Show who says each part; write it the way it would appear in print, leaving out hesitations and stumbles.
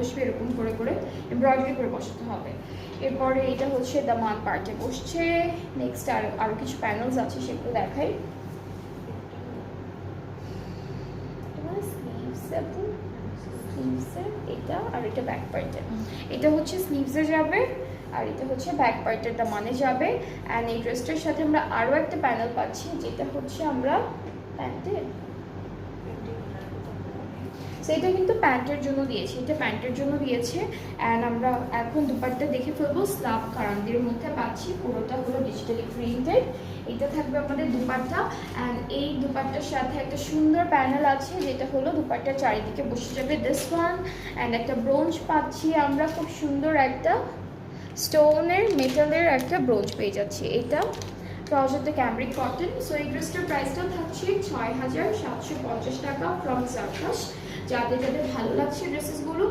Speaker 1: বসবে এরকম করে করে এমব্রয়ডারি করে বসাতে হবে। এরপরে এটা হচ্ছে দামান পার্টে বসছে। নেক্সট আরও কিছু প্যানেলস আছে, সেগুলো দেখাই। স্লিভসের এটা আর এটা ব্যাক পার্টের, এটা হচ্ছে স্লিভসে যাবে আর এটা হচ্ছে ব্যাক পার্টের দামানে যাবে। অ্যান্ড এই ড্রেসটার সাথে আমরা আরও একটা প্যানেল পাচ্ছি, যেটা হচ্ছে আমরা প্যান্টের, সেটা কিন্তু প্যান্টের জন্য দিয়েছে, এটা প্যান্টের জন্য দিয়েছে। অ্যান্ড আমরা এখন দুপাট্টা দেখে ফেলবো। স্লাব কারান্দির মধ্যে পাচ্ছি, পুরোটা হলো ডিজিটালি প্রিন্টেড। এটা থাকবে আমাদের দুপাট্টা। অ্যান্ড এই দুপাট্টার সাথে একটা সুন্দর প্যানেল আছে, যেটা হলো দুপাট্টার চারিদিকে বসে যাবে দিস ওয়ান। অ্যান্ড একটা ব্রোঞ্জ পাচ্ছি আমরা, খুব সুন্দর একটা স্টোনের মেটালের একটা ব্রোঞ্জ পেয়ে যাচ্ছি। এটা ট্রাউজারটা ক্যামব্রিক কটন। সো এই ড্রেসটার প্রাইসটা থাকছে ৬,৭৫০ টাকা ফ্রম সার্কাস। যাদের যাদের ভালো লাগছে ড্রেসেসগুলো